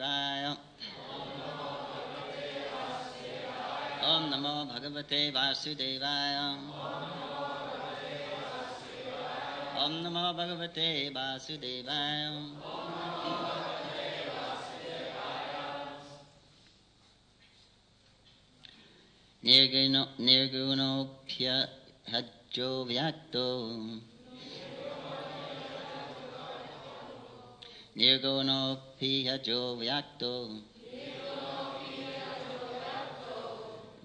Vasudevaya. Om Namo Bhagavate Vasudevaya. Om Namo Bhagavate Vasudevaya. Nirgunopya Hajo Vyakto. Nirgunopi Hajo Vyakto.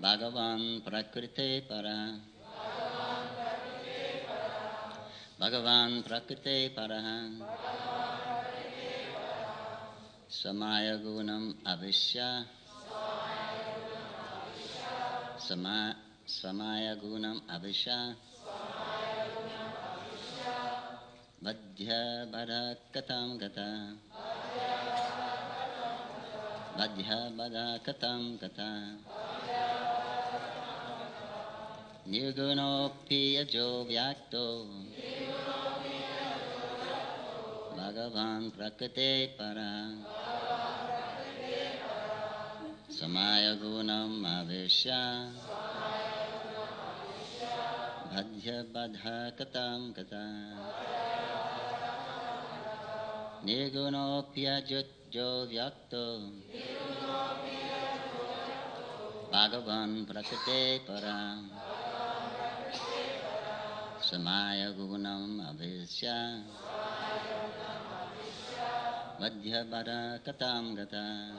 Bhagavan Prakrite Para. Bhagavan Prakrite Para. Samaya Gunam Avishya. Samaya Gunam Avishya. Badhya Bada Katam Gata. Badhya Bada Katam Gata. Nirgunopi Ajo Vyakto. Bhagavan Prakrite Para. Samaya Gunam Avishya. Badhya Bada Katam Gata. Nirgunopi Ajo Vyakto. Bhagavan Prakrite Para. Samaya Gunam Avishya. Vadhya Bada Katam Gata.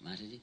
Mataji.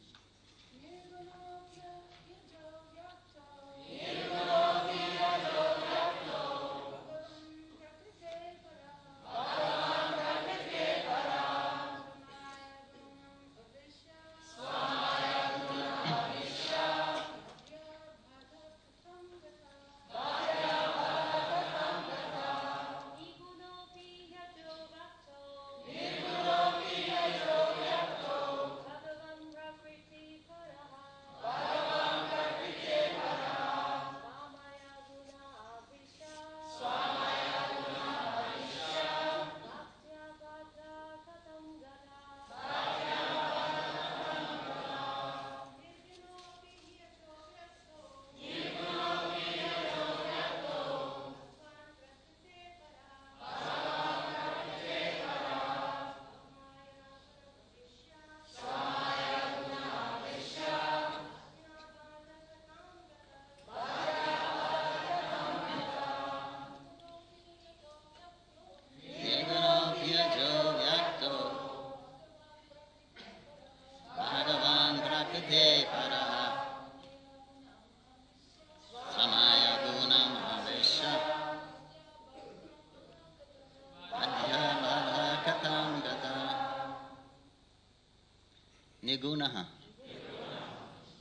Nigunaha,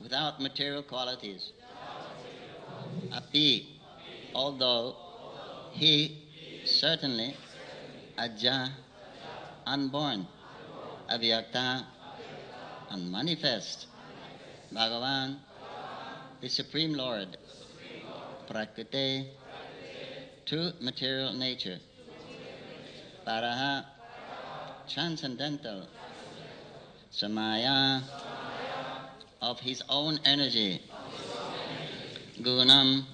without material qualities. Api, although he certainly aja, unborn, avyakta, unmanifest, Bhagavan, the Supreme Lord, Prakriti, true material nature, Paraha, transcendental, Samaya, of his own energy. Gunam,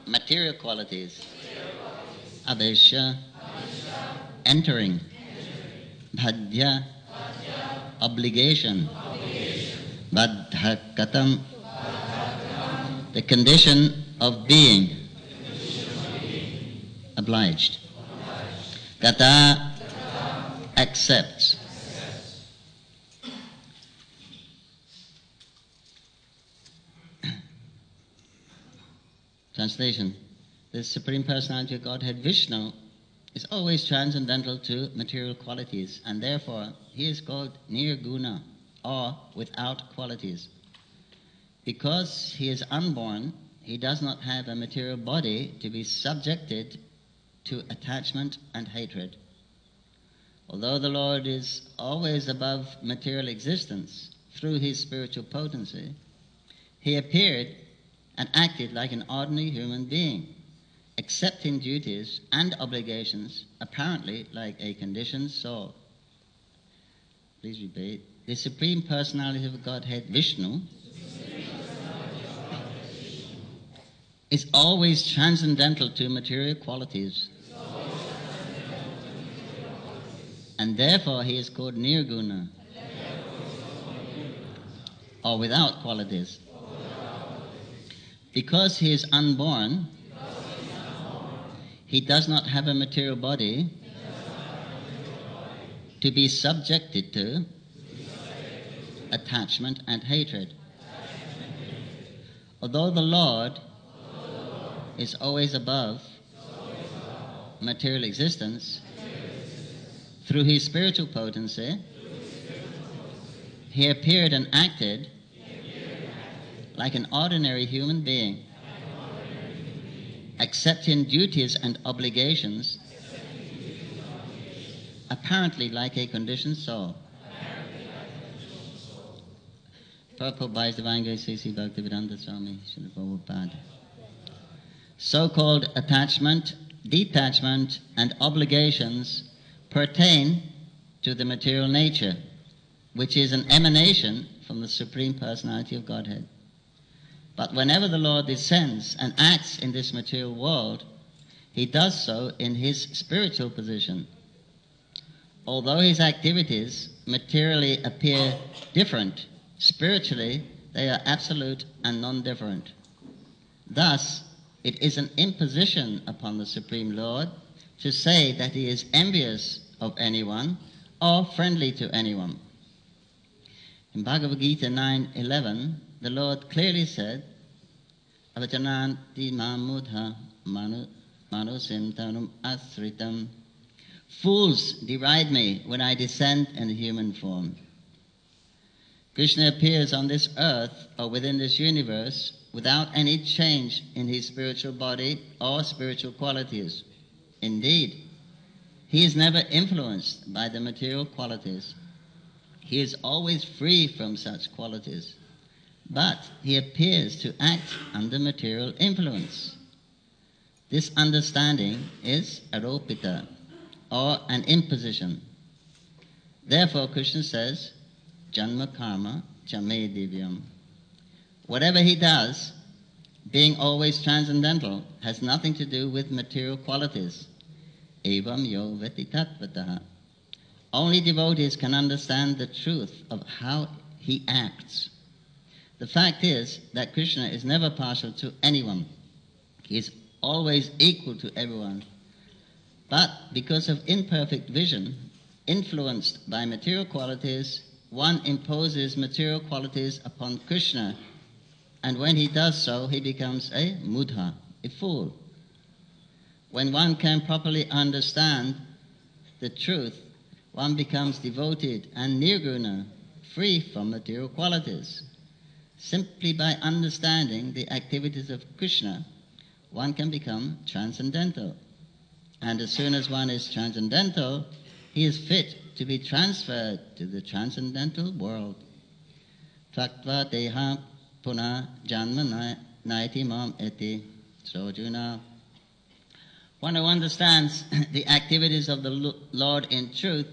material qualities. Avesha, entering. Bhadya, obligation. Badhakatam, the condition of being. Obliged. Gata, accepts. Translation. The Supreme Personality of Godhead, Vishnu, is always transcendental to material qualities, and therefore he is called nirguna, or without qualities. Because he is unborn, he does not have a material body to be subjected to attachment and hatred. Although the Lord is always above material existence through his spiritual potency, he appeared and acted like an ordinary human being, accepting duties and obligations apparently like a conditioned soul. Please repeat. The Supreme Personality of Godhead, Vishnu, is always transcendental to material qualities, and therefore he is called nirguna, or without qualities. Because he is unborn, he does not have a material body to be subjected to attachment and hatred. Although the Lord is always above material existence, through his spiritual potency, he appeared and acted like an ordinary human being, accepting duties and obligations apparently like a conditioned soul. Purport by His Divine Grace C.C. Bhaktivedanta Swami Srila Prabhupada. So-called attachment, detachment, and obligations pertain to the material nature, which is an emanation from the Supreme Personality of Godhead. But whenever the Lord descends and acts in this material world, he does so in his spiritual position. Although his activities materially appear different, spiritually they are absolute and non-different. Thus, it is an imposition upon the Supreme Lord to say that he is envious of anyone or friendly to anyone. In Bhagavad Gita 9:11, the Lord clearly said, Avajananti mamudha manusim tanum asritam. Fools deride me when I descend in human form. Krishna appears on this earth or within this universe without any change in his spiritual body or spiritual qualities. Indeed, he is never influenced by the material qualities. He is always free from such qualities, but he appears to act under material influence. This understanding is aropita, or an imposition. Therefore, Krishna says, Janma karma chame divyam. Whatever he does, being always transcendental, has nothing to do with material qualities. Evam yo veti tattvataha. Only devotees can understand the truth of how he acts. The fact is that Krishna is never partial to anyone. He is always equal to everyone. But because of imperfect vision, influenced by material qualities, one imposes material qualities upon Krishna, and when he does so, he becomes a mudha, a fool. When one can properly understand the truth, one becomes devoted and nirguna, free from material qualities. Simply by understanding the activities of Krishna, one can become transcendental. And as soon as one is transcendental, he is fit to be transferred to the transcendental world. Tvaktva deha puna janma naiti mam eti. So Arjuna, one who understands the activities of the Lord in truth,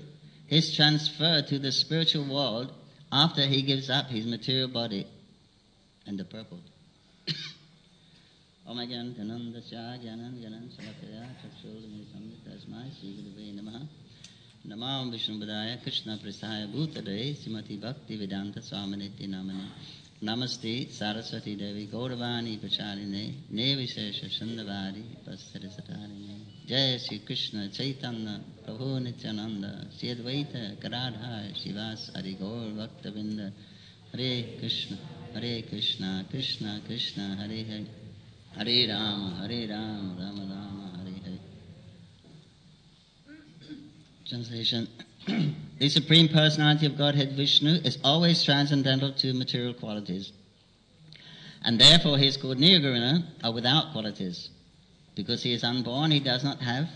his transfer to the spiritual world after he gives up his material body and the purport. Om Agyan Gananda Sya Gyanan Ganan Salakaya Chakshulami Samnitasmai Sri Gurave Namaha Namam Vishnu Padaya Krishna Prasthaya Bhutade Srimati Bhakti Vedanta Swaminiti Namani Namaste Saraswati Devi Gauravani Pacharine Nevishesha Shandavari Pastarisatharine Jai Sri Krishna Chaitanya Prabhu Nityananda Sri Advaita Garadhar Shivas Hari Gaur Bhaktavinda Hare Krishna Krishna Krishna Hare Hare Hare Rama, Rama Rama, Hare Hare. Translation. The Supreme Personality of Godhead Vishnu is always transcendental to material qualities. And therefore he is called Nirguna, or without qualities. Because he is unborn, he does not have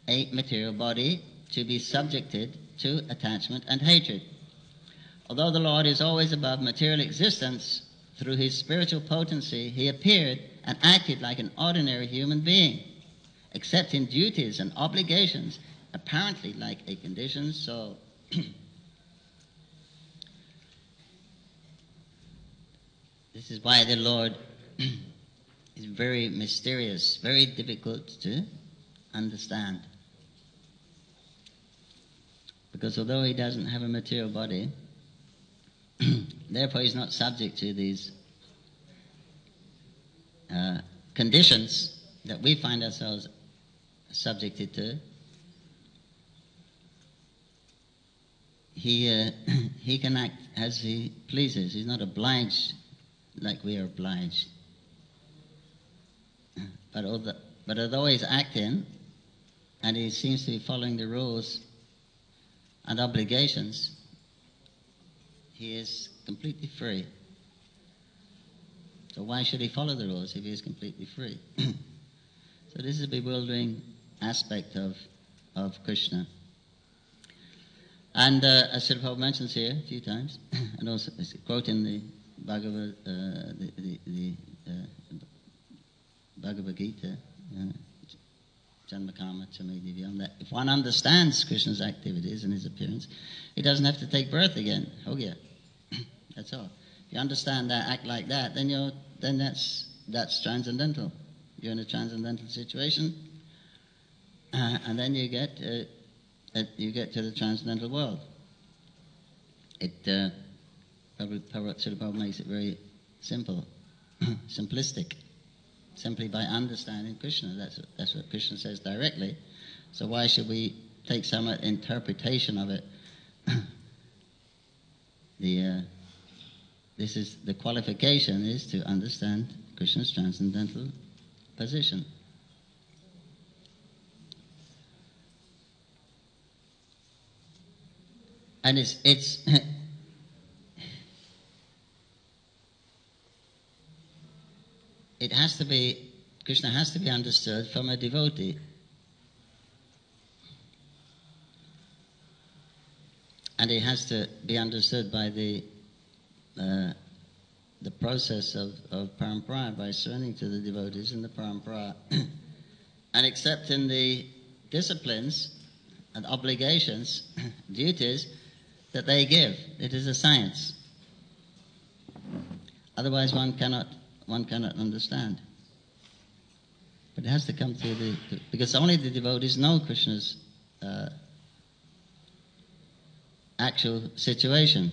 a material body to be subjected to attachment and hatred. Although the Lord is always above material existence, through his spiritual potency, he appeared and acted like an ordinary human being, except in duties and obligations, apparently like a conditioned soul. This is why the Lord is very mysterious, very difficult to understand. Because although he doesn't have a material body, therefore he's not subject to these conditions that we find ourselves subjected to. He can act as he pleases. He's not obliged like we are obliged. But although he's acting and he seems to be following the rules and obligations, he is completely free. So why should he follow the rules if he is completely free? So this is a bewildering aspect of Krishna. And as Srila Prabhupada mentions here a few times, and also it's a quote in the Bhagavad Gita, Janmakama Chamidivyam, that if one understands Krishna's activities and his appearance, he doesn't have to take birth again. Oh yeah, that's all. If you understand that, act like that, then that's transcendental. You're in a transcendental situation, and then you get to the transcendental world. Srila Prabhupada makes it very simple, simplistic, simply by understanding Krishna. That's what Krishna says directly. So why should we take some interpretation of it? The qualification is to understand Krishna's transcendental position. And Krishna has to be understood from a devotee. And it has to be understood by the process of parampara, by surrendering to the devotees in the parampara and accepting the disciplines and obligations, duties that they give. It is a science. Otherwise one cannot understand. But it has to come through because only the devotees know Krishna's actual situation.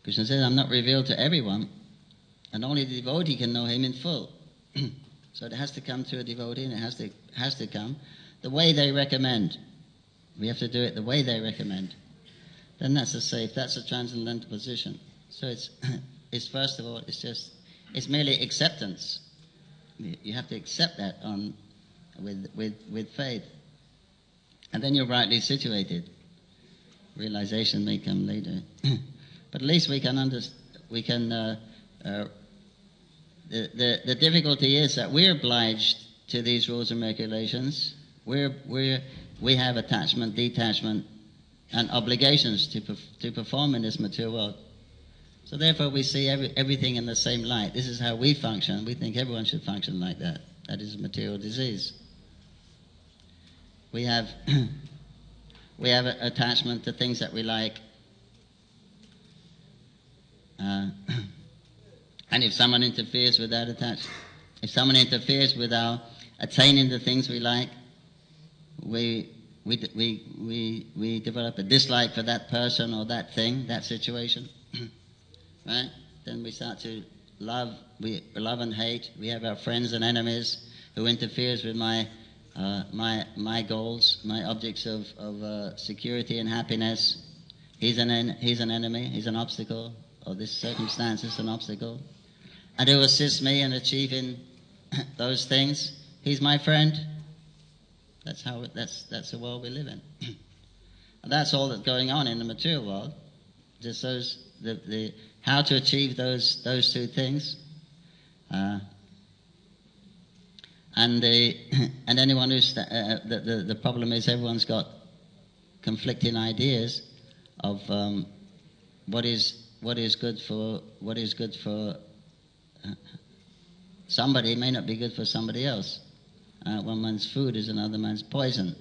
Krishna says, I'm not revealed to everyone, and only the devotee can know him in full. So it has to come to a devotee, and it has to come the way they recommend. We have to do it the way they recommend. Then that's a transcendental position. So it's first of all, it's merely acceptance. You have to accept that with faith, and then you're rightly situated. Realization may come later. But at least we can the difficulty is that we're obliged to these rules and regulations. We have attachment, detachment, and obligations to perform in this material world. So therefore we see everything in the same light. This is how we function. We think everyone should function like that. That is a material disease. We have We have attachment to things that we like. And if someone interferes with that attachment, if someone interferes with our attaining the things we like, we develop a dislike for that person or that thing, that situation, right? Then we start to love. We love and hate. We have our friends and enemies who interferes with my goals, my objects of security and happiness. He's an enemy. He's an obstacle. Or this circumstance is an obstacle. And who assists me in achieving those things? He's my friend. That's the world we live in. And that's all that's going on in the material world. Just the how to achieve those two things. And anyone who's the problem is everyone's got conflicting ideas of what is good for somebody may not be good for somebody else. One man's food is another man's poison.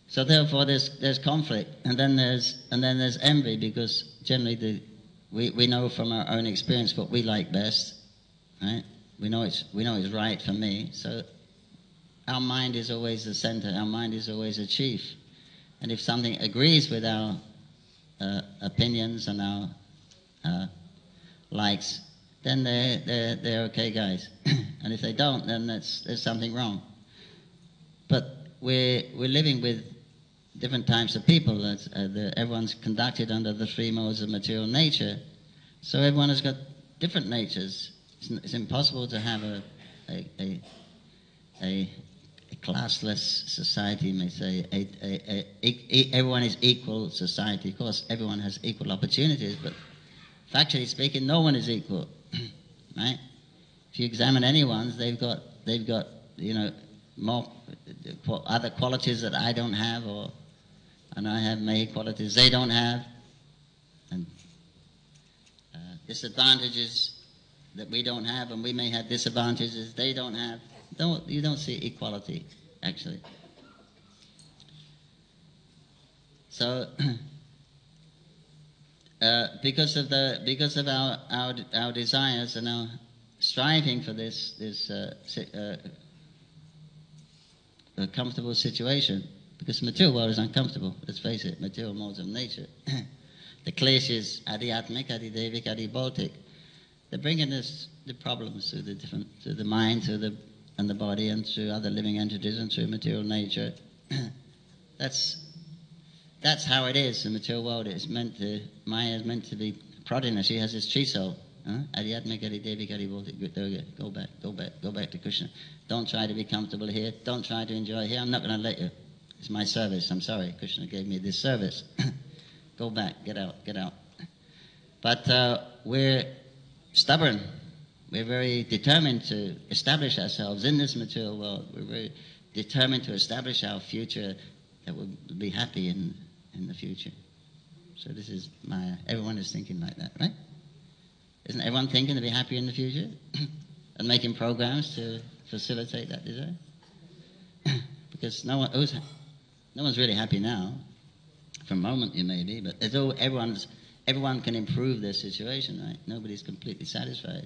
So therefore, there's conflict, and then there's envy, because generally we know from our own experience what we like best, right? We know it's right for me. So our mind is always the center. Our mind is always a chief, and if something agrees with our opinions and our likes, then they're okay guys. And if they don't, then there's something wrong. But we're living with different types of people. Everyone's conducted under the three modes of material nature, so everyone has got different natures. It's impossible to have a classless society, you may say. Everyone is equal society. Of course, everyone has equal opportunities, but factually speaking, no one is equal, right? If you examine anyone's, they've got more other qualities that I don't have, and I have many qualities they don't have, and disadvantages that we don't have, and we may have disadvantages they don't have. You don't see equality, actually. So. Because of our desires and our striving for this comfortable situation, because the material world is uncomfortable. Let's face it, material modes of nature. The kleshas, adhyatmic, adhidevik, adhibautic, they're bringing us the problems through the mind, and the body, and through other living entities, and through material nature. That's how it is. The material world is Maya is meant to be prodding us. She has this chiso. Adhyatmic, adhidevik, adhibautic. Go back to Krishna. Don't try to be comfortable here. Don't try to enjoy here. I'm not going to let you. It's my service. I'm sorry. Krishna gave me this service. Go back. Get out. But we're stubborn. We're very determined to establish ourselves in this material world. We're very determined to establish our future, that we'll be happy in the future. So this is Maya. Everyone is thinking like that, right? Isn't everyone thinking to be happy in the future? And making programs to facilitate that desire? Because no one's really happy now. For a moment you may be, but everyone can improve their situation, right? Nobody's completely satisfied.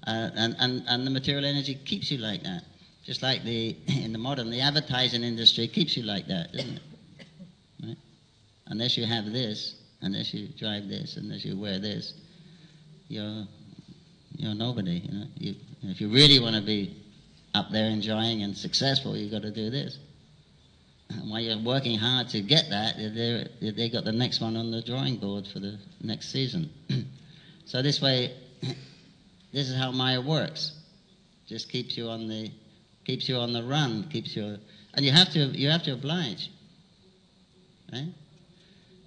And the material energy keeps you like that. Just like the advertising industry keeps you like that, doesn't it? Right? Unless you have this, unless you drive this, unless you wear this, you're nobody. If you really want to be up there enjoying and successful, you've got to do this. And while you're working hard to get that, they got the next one on the drawing board for the next season. So this way, this is how Maya works. Just keeps you on the run, and you have to oblige, right?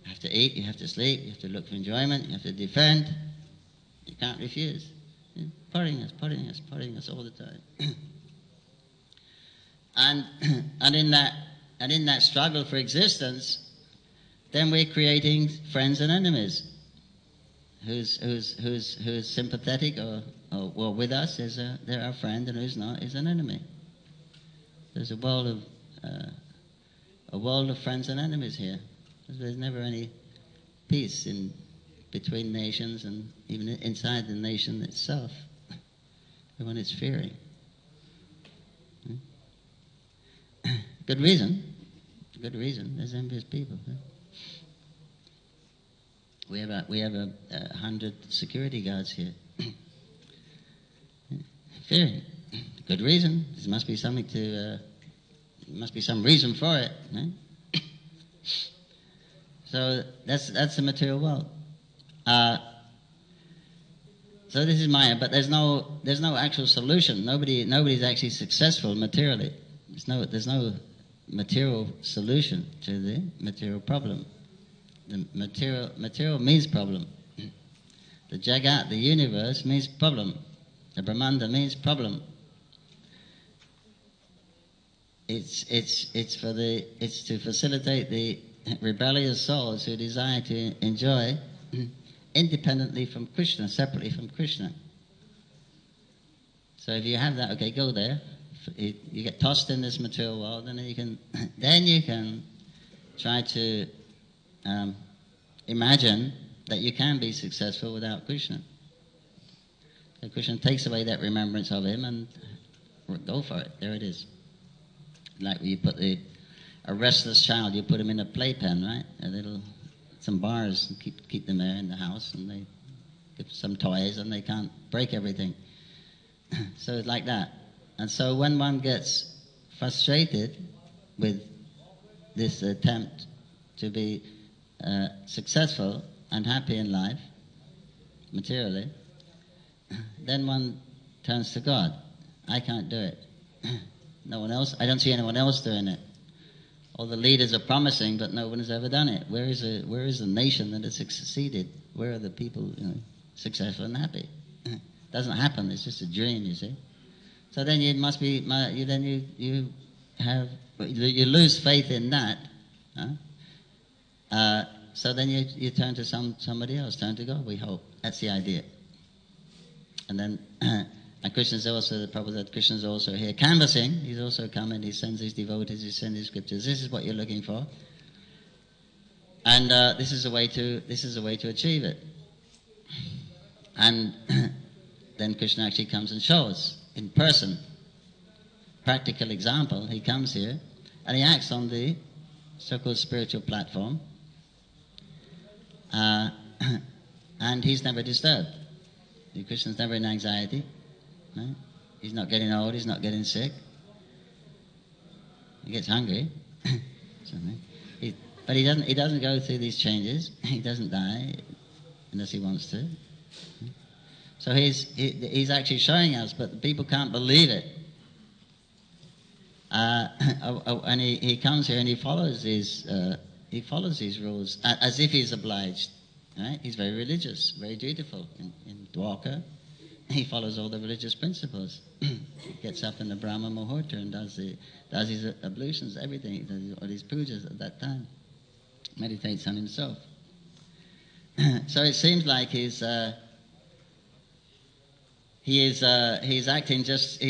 You have to eat, you have to sleep, you have to look for enjoyment, you have to defend. You can't refuse. You're putting us all the time. And in that struggle for existence, then we're creating friends and enemies. Who's sympathetic or with us they're our friend, and who's not is an enemy. There's a world of a world of friends and enemies here. There's never any peace in between nations and even inside the nation itself. Everyone is fearing. Good reason. Good reason. There's envious people. We have 100 security guards here. Fearing. Good reason. There must be something to. Must be some reason for it. So that's the material world. So this is Maya, but there's no actual solution. Nobody's actually successful materially. There's no material solution to the material problem. The material means problem. The Jagat, the universe, means problem. The Brahmanda means problem. It's to facilitate the rebellious souls who desire to enjoy independently from Krishna, separately from Krishna. So if you have that, okay, go there. You get tossed in this material world, and then you can try to imagine that you can be successful without Krishna. So Krishna takes away that remembrance of him, and go for it. There it is. Like when you put a restless child, you put him in a playpen, right? Some bars, and keep them there in the house, and they give some toys, and they can't break everything. So it's like that. And so when one gets frustrated with this attempt to be successful and happy in life, materially, then one turns to God. I can't do it. No one else. I don't see anyone else doing it. All the leaders are promising, but no one has ever done it. Where is the nation that has succeeded? Where are the people successful and happy? It doesn't happen. It's just a dream, you see. So then you lose faith in that. So then you turn to somebody else. Turn to God. We hope. That's the idea. And then. And Krishna's also, the Prabhupada said, Krishna's also here canvassing. He's also coming. He sends his devotees. He sends his scriptures. This is what you're looking for, and this is a way to achieve it. And then Krishna actually comes and shows in person. Practical example. He comes here and he acts on the so-called spiritual platform, and he's never disturbed. Krishna's never in anxiety. Right? He's not getting old, he's not getting sick. He gets hungry. But he doesn't go through these changes. He doesn't die unless he wants to. So he's actually showing us, but people can't believe it. And he comes here and he follows these rules as if he's obliged. Right? He's very religious, very dutiful in Dwarka. He follows all the religious principles. He gets up in the Brahma Muhurta and does his ablutions, everything. He does all his pujas at that time. Meditates on himself. So it seems like he's acting just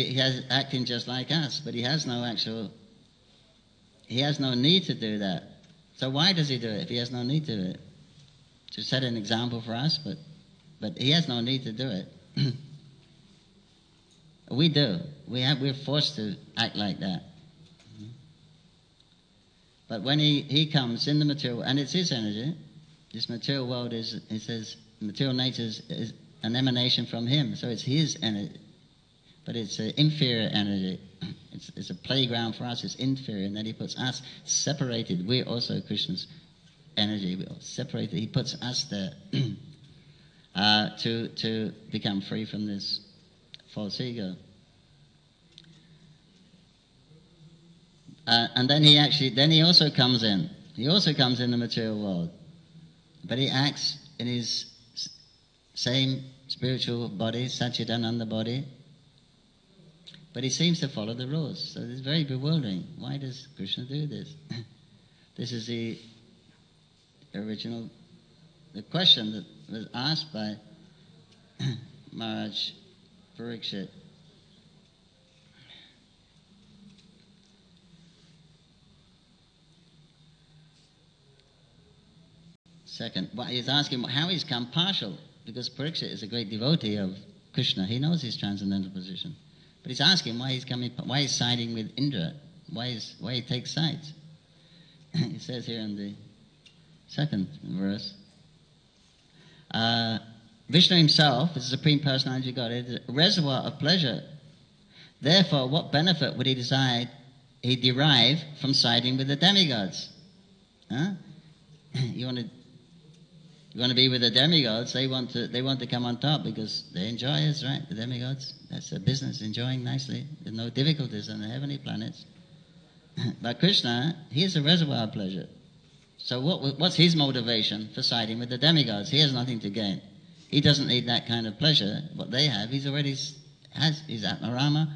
like us, but he has no need to do that. So why does he do it if he has no need to do it? To set an example for us, but he has no need to do it. We do. We're forced to act like that. But when he comes in the material, and it's his energy, this material world material nature is an emanation from him, so it's his energy. But it's an inferior energy. It's a playground for us, it's inferior, and then he puts us separated. We're also Krishna's energy. We're separated. He puts us there to become free from this false ego. And then he also comes in. He also comes in the material world. But he acts in his same spiritual body, Satchidananda body. But he seems to follow the rules. So it's very bewildering. Why does Krishna do this? This is the question that was asked by Maharaj Parikshit. Second, he's asking how he's come partial, because Parikshit is a great devotee of Krishna. He knows his transcendental position. But he's asking why he's siding with Indra, why he takes sides. He says here in the second verse, Vishnu himself, the Supreme Personality of Godhead, is a reservoir of pleasure. Therefore, what benefit would he derive from siding with the demigods? Huh? You want to be with the demigods? They want to come on top because they enjoy us, right? The demigods, that's their business, enjoying nicely. There's no difficulties on the heavenly planets. But Krishna, he is a reservoir of pleasure. So what's his motivation for siding with the demigods? He has nothing to gain. He doesn't need that kind of pleasure. What they have, he's already has his Atmarama,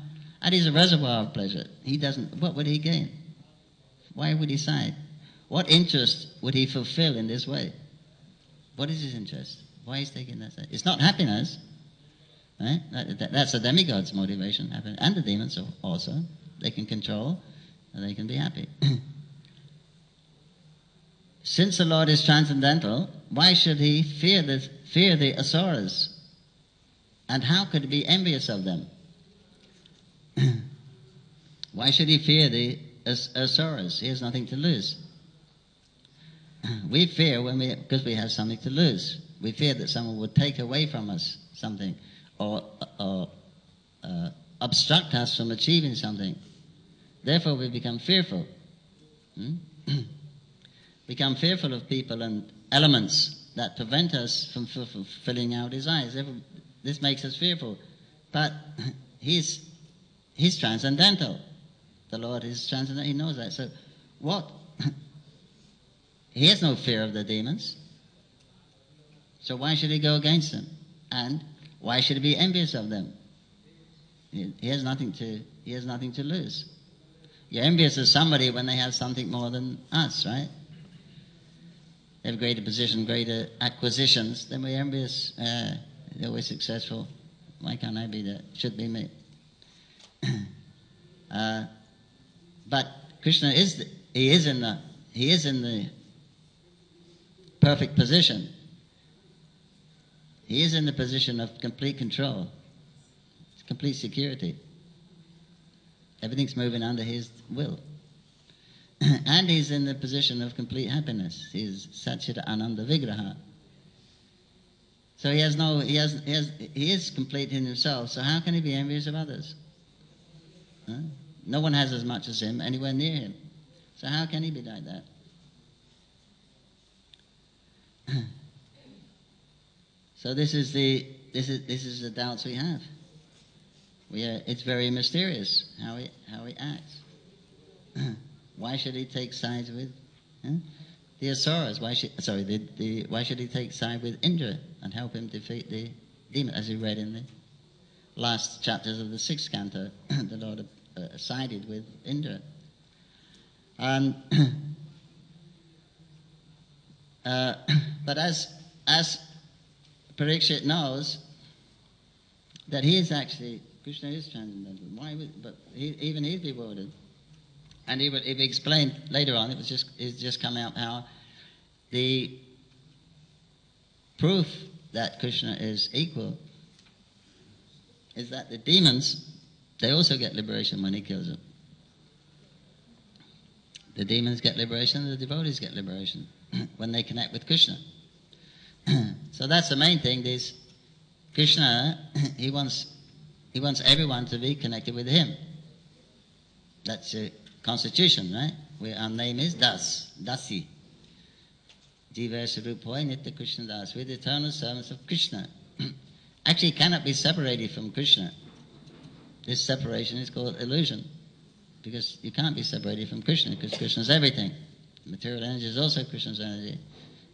and he's a reservoir of pleasure. He doesn't. What would he gain? Why would he side? What interest would he fulfill in this way? What is his interest? Why is he taking that side? It's not happiness, right? That's the demigod's motivation, happiness, and the demons also. They can control, and they can be happy. Since the Lord is transcendental, why should he fear the asuras? And how could he be envious of them? Why should he fear the asuras? He has nothing to lose. We fear because we have something to lose. We fear that someone would take away from us something or obstruct us from achieving something. Therefore we become fearful. Become fearful of people and elements that prevent us from fulfilling our desires. This makes us fearful. But he's transcendental. The Lord is transcendental. He knows that. So what? He has no fear of the demons. So why should he go against them? And why should he be envious of them? He has nothing to lose. You're envious of somebody when they have something more than us, right? They have greater position, greater acquisitions, then we're envious. They're always successful. Why can't I be that? Should be me. But Krishna is in the perfect position. He is in the position of complete control, complete security. Everything's moving under his will. And he's in the position of complete happiness. He's Satchita Ananda Vigraha. So he is complete in himself. So how can he be envious of others? Huh? No one has as much as him anywhere near him. So how can he be like that? So this is the doubts we have. It's very mysterious how he acts. Why should he take sides with the asuras? Why should he take side with Indra and help him defeat the demon? As we read in the last chapters of the 6th canto, the Lord sided with Indra. But as Parikshit knows that he is actually, Krishna is transcendental. Even he's bewildered. And he explained later on, it's just come out how the proof that Krishna is equal is that the demons, they also get liberation when he kills them. The demons get liberation, the devotees get liberation when they connect with Krishna. So that's the main thing. Krishna, he wants everyone to be connected with him. That's the constitution, right? Our name is Dasi. Jiva Sarupoi Nitya Krishna Das. We're the eternal servants of Krishna. Actually cannot be separated from Krishna. This separation is called illusion. Because you can't be separated from Krishna, because Krishna is everything. Material energy is also Krishna's energy.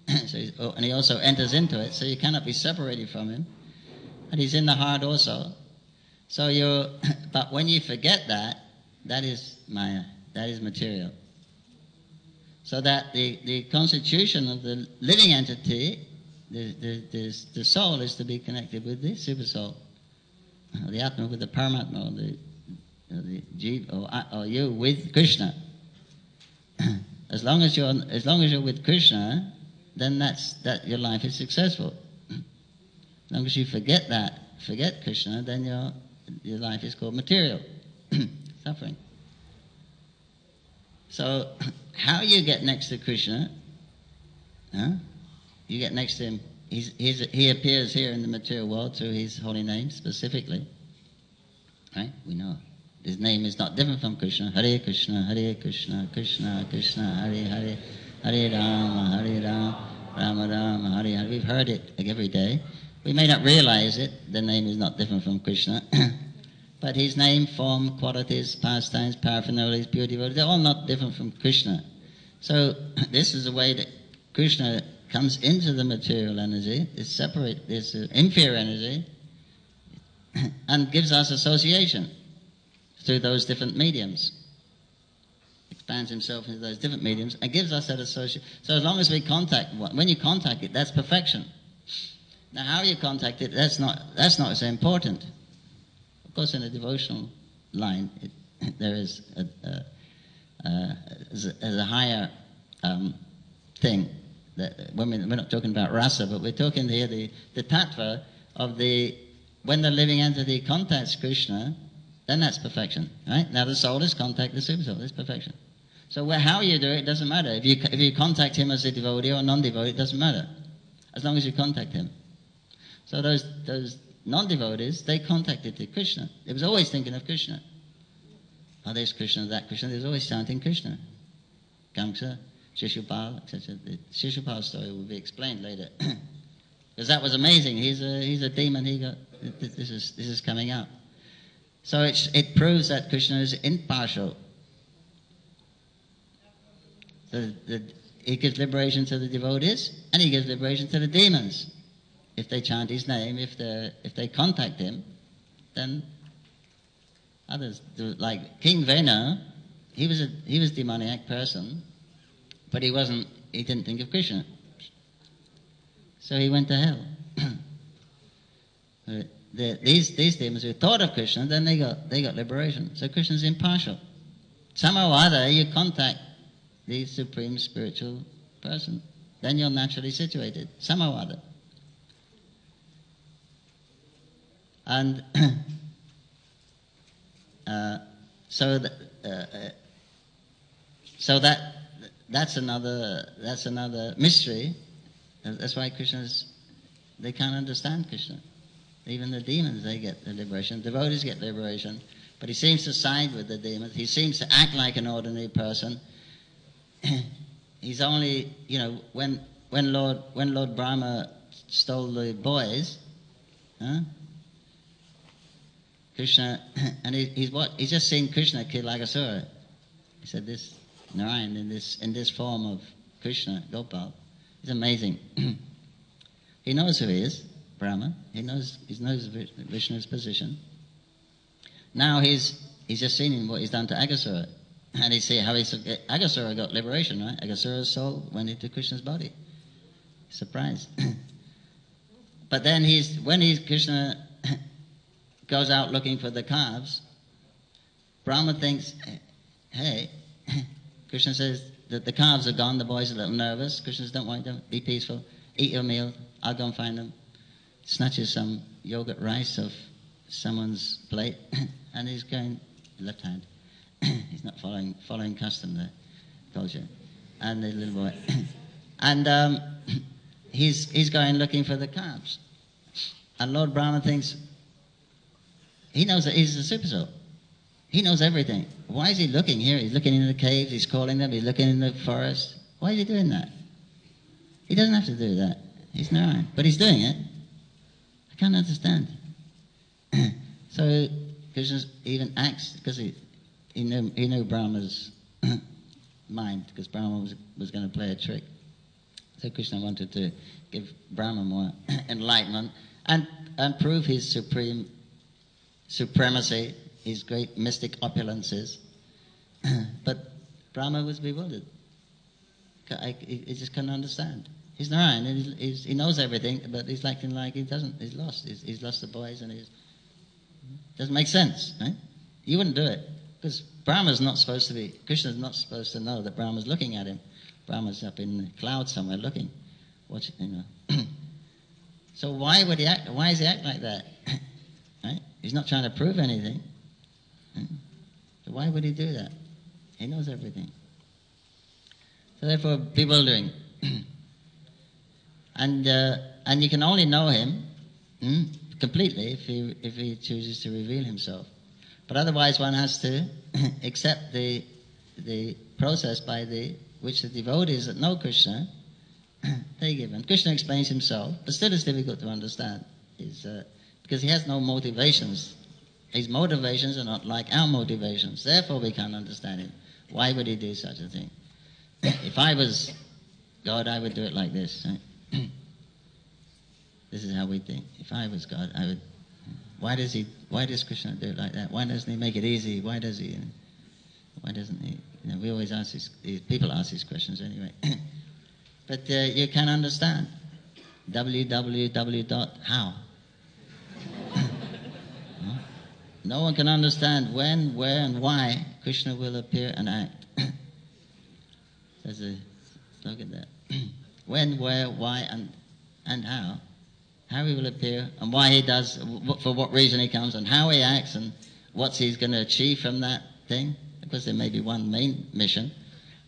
And he also enters into it, so you cannot be separated from him. And he's in the heart also. But when you forget that is Maya, that is material. So that the constitution of the living entity, the soul, is to be connected with the super soul, the Atma with the Paramatma, the Jiva, or you with Krishna. As long as you're with Krishna, then your life is successful. As long as you forget Krishna, then your life is called material suffering. So, how you get next to Krishna? You get next to him. He appears here in the material world through his holy name specifically. Right? We know. His name is not different from Krishna. Hare Krishna, Hare Krishna, Krishna Krishna, Hare Hare, Hare Rama, Hare Rama, Rama Rama, Hare Hare. We've heard it every day. We may not realize it. The name is not different from Krishna. But his name, form, qualities, pastimes, paraphernalias, pure devotees, they're all not different from Krishna. So this is a way that Krishna comes into the material energy, is separate, this inferior energy, and gives us association through those different mediums. Expands himself into those different mediums and gives us that association. So as long as we contact when you contact it, that's perfection. Now how you contact it, that's not so important. Of course, in a devotional line, there is a higher thing. That we're not talking about rasa, but we're talking here the tattva of when the living entity contacts Krishna, then that's perfection, right? Now the soul is contact the super soul, that's perfection. So how you do it doesn't matter. If you contact him as a devotee or non-devotee, it doesn't matter, as long as you contact him. So those non-devotees, they contacted to Krishna. They was always thinking of Krishna. Oh, there's Krishna, that Krishna. They was always chanting Krishna. Kamsa, Shishupal, etc. The Shishupal story will be explained later, because that was amazing. He's a demon. This is coming out. So it proves that Krishna is impartial. So he gives liberation to the devotees, and he gives liberation to the demons. If they chant his name, if they contact him, then others do. Like King Vena, he was a demoniac person, but he didn't think of Krishna, so he went to hell. These demons who thought of Krishna, then they got liberation. So Krishna's impartial. Somehow or other you contact the supreme spiritual person, then you're naturally situated. Somehow or other. And that's another mystery. That's why they can't understand Krishna. Even the demons, they get the liberation. Devotees get liberation. But he seems to side with the demons. He seems to act like an ordinary person. He's only, when Lord Brahma stole the boys, Krishna, and he's just seen Krishna kill Agasura. He said, this Narayan in this form of Krishna, Gopal, is amazing. He knows who he is, Brahma. He knows Vishnu's position. Now he's just seen what he's done to Agasura, and he see how Agasura got liberation, right? Agasura's soul went into Krishna's body. Surprised. But then Krishna goes out looking for the calves, Brahma thinks, hey, Krishna says that the calves are gone, the boys are a little nervous. Krishna says, don't worry, don't be peaceful, eat your meal, I'll go and find them. Snatches some yogurt rice off someone's plate, and he's going left hand. He's not following custom there, told you. And the little boy. And he's going looking for the calves. And Lord Brahma thinks, he knows that he's a super soul. He knows everything. Why is he looking here? He's looking in the caves, he's calling them, he's looking in the forest. Why is he doing that? He doesn't have to do that. He's Narayan. But he's doing it. I can't understand. So Krishna even acts, because he knew Brahma's mind, because Brahma was going to play a trick. So Krishna wanted to give Brahma more enlightenment and prove his supremacy, his great mystic opulences. But Brahma was bewildered. He just couldn't understand. He's Narayan, and he knows everything, but he's acting like he doesn't. He's lost. He's lost the boys, and doesn't make sense, right? You wouldn't do it, because Brahma's not supposed to be. Krishna's not supposed to know that Brahma's looking at him. Brahma's up in the clouds somewhere looking. Watch, So why would he act? Why does he act like that? Right? He's not trying to prove anything. Right? So why would he do that? He knows everything. So therefore, bewildering. And you can only know him completely if he chooses to reveal himself. But otherwise, one has to accept the process by which the devotees that know Krishna they give. And Krishna explains himself, but still it's difficult to understand. Because he has no motivations. His motivations are not like our motivations. Therefore, we can't understand him. Why would he do such a thing? If I was God, I would do it like this. Right? This is how we think. If I was God, I would. Why does Krishna do it like that? Why doesn't he make it easy? Why doesn't he? We always ask people ask these questions anyway. But you can understand. www.how. No one can understand when, where, and why Krishna will appear and act. There's a slogan there. When, where, why, and how. How he will appear, and why he does, for what reason he comes, and how he acts, and what he's going to achieve from that thing. Of course, there may be one main mission,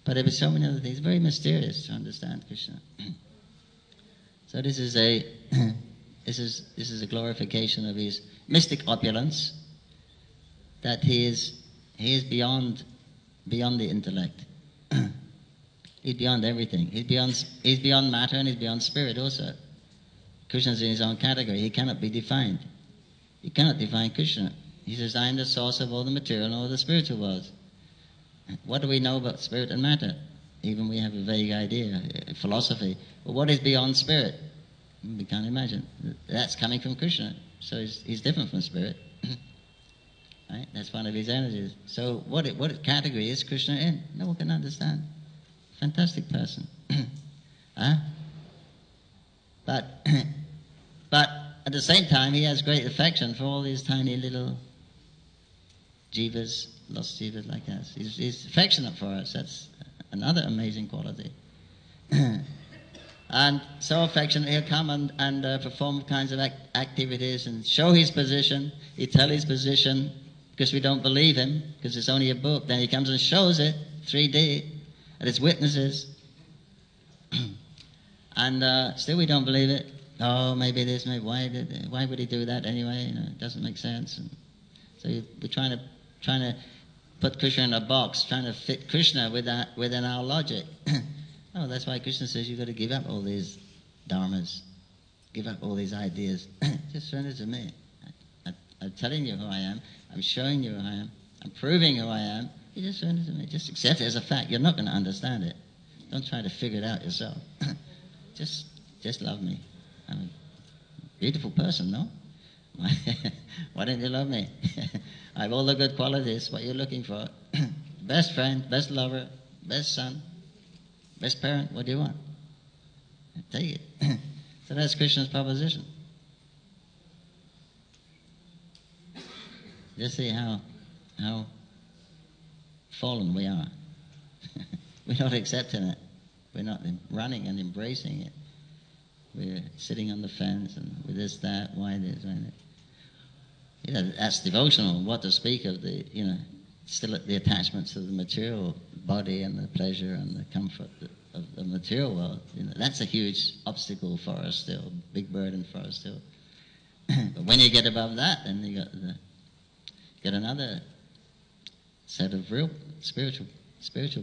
but there are so many other things. It's very mysterious to understand Krishna. So this is a glorification of his mystic opulence, that he is beyond the intellect. He's beyond everything. He's beyond matter, and he's beyond spirit also. Krishna's in his own category. He cannot be defined. You cannot define Krishna. He says, I am the source of all the material and all the spiritual worlds. What do we know about spirit and matter? Even we have a vague idea, a philosophy. But what is beyond spirit? We can't imagine. That's coming from Krishna. So he's different from spirit. Right? That's one of his energies. So what category is Krishna in? No one can understand. Fantastic person. Huh? But at the same time, he has great affection for all these tiny little jivas, lost jivas like us. He's affectionate for us. That's another amazing quality. And so affectionate, he'll come and perform kinds of activities and show his position. He tell his position because we don't believe him, because it's only a book. Then he comes and shows it, 3D, and it's witnesses. And still we don't believe it. Oh, maybe this, maybe why would he do that anyway? It doesn't make sense. And so we're trying to put Krishna in a box, trying to fit Krishna within our logic. Oh, that's why Krishna says you've got to give up all these dharmas, give up all these ideas. Just surrender to me. I'm telling you who I am. I'm showing you who I am. I'm proving who I am. You just surrender to me. Just accept it as a fact. You're not going to understand it. Don't try to figure it out yourself. Just love me. I'm a beautiful person, no? Why don't you love me? I have all the good qualities, what you're looking for. Best friend, best lover, best son, best parent, what do you want? Take it. So that's Krishna's proposition. Just see how fallen we are. We're not accepting it. We're not running and embracing it. We're sitting on the fence and with this, that, why this, why that. That's devotional. What to speak of still the attachments to the material body and the pleasure and the comfort of the material world. That's a huge obstacle for us still, big burden for us still. But when you get above that, then you got another set of real spiritual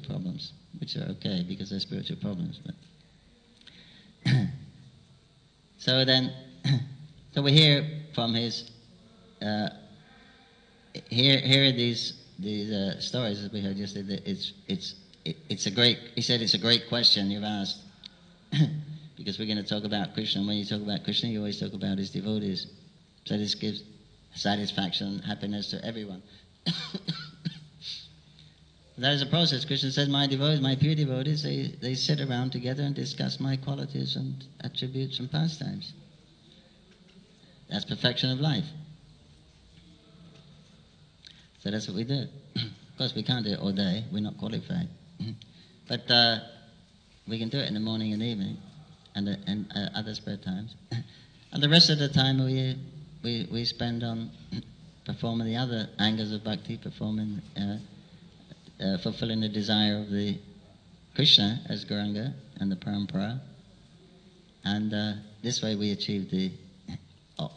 problems, which are okay because they're spiritual problems. But so we hear from his here these stories that we heard yesterday. It's a great. He said it's a great question you've asked because we're going to talk about Krishna. And when you talk about Krishna, you always talk about his devotees. So this gives satisfaction and happiness to everyone. That is a process. Krishna says, my devotees, my pure devotees, they sit around together and discuss my qualities and attributes and pastimes. That's perfection of life. So that's what we do. Of course, we can't do it all day. We're not qualified. But we can do it in the morning and evening. and other spare times. And the rest of the time we spend on performing the other angas of bhakti, performing, fulfilling the desire of the Krishna as Gauranga and the Parampara. And this way we achieve the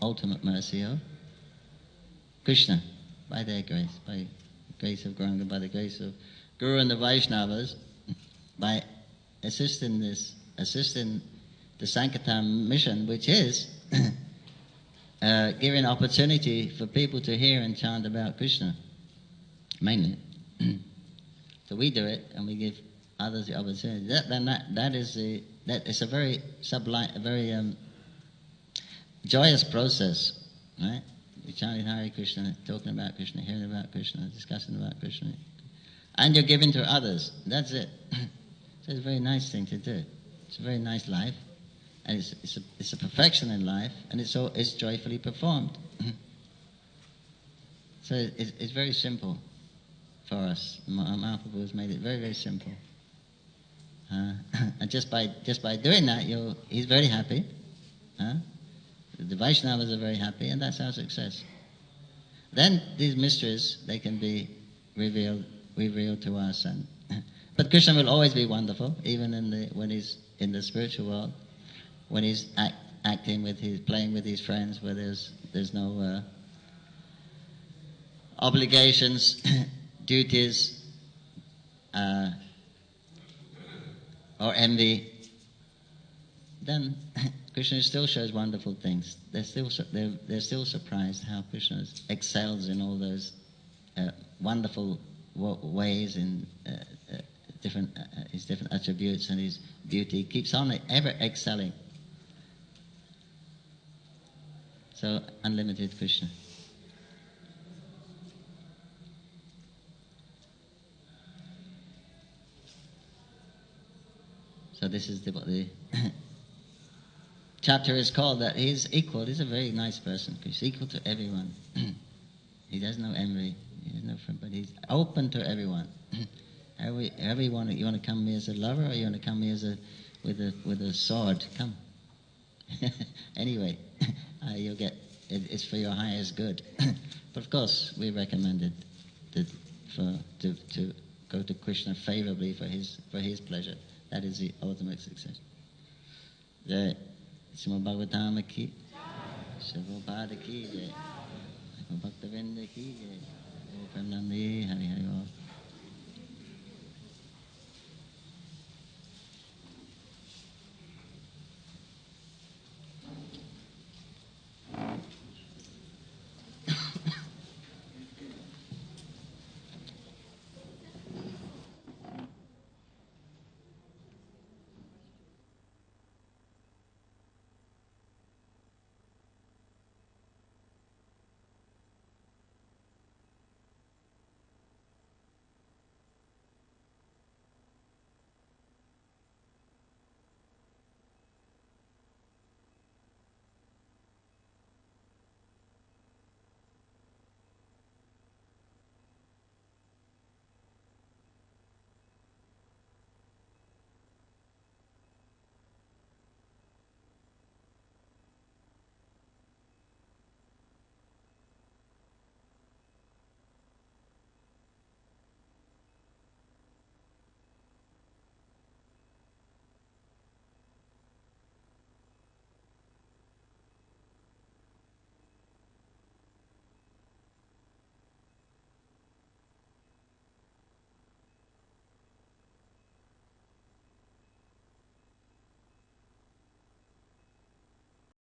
ultimate mercy of Krishna by their grace, by the grace of Gauranga, by the grace of Guru and the Vaishnavas, by assisting the Sankirtan mission, which is giving opportunity for people to hear and chant about Krishna, mainly. So we do it, and we give others the opportunity. That is a very sublime, a very joyous process, right? You're chanting Hare Krishna, talking about Krishna, hearing about Krishna, discussing about Krishna, and you're giving to others. That's it. So it's a very nice thing to do. It's a very nice life, and it's a perfection in life, and it's joyfully performed. So it's very simple for us. Mahaprabhu has made it very, very simple. And just by doing that, he's very happy. The Vaishnavas are very happy, and that's our success. Then these mysteries, they can be revealed to us. But Krishna will always be wonderful, even when he's in the spiritual world, when he's playing with his friends, where there's no obligations, duties, or envy. Then Krishna still shows wonderful things. They're still surprised how Krishna excels in all those wonderful ways in his different attributes and his beauty. Keeps on ever excelling. So unlimited Krishna. So this is what the chapter is called, that he's equal. He's a very nice person. He's equal to everyone. He has no envy. He has no friend, but he's open to everyone. Everyone. You want to come here as a lover, or you want to come here with a sword? Come. Anyway, you'll get. It's for your highest good. But of course, we recommend it to go to Krishna favorably for his pleasure. That is the ultimate success. Jai Srimad Bhagavatam ki, Prabhupada ki jai, Bhaktavinda ki jai, Om Nandi Hari Hari.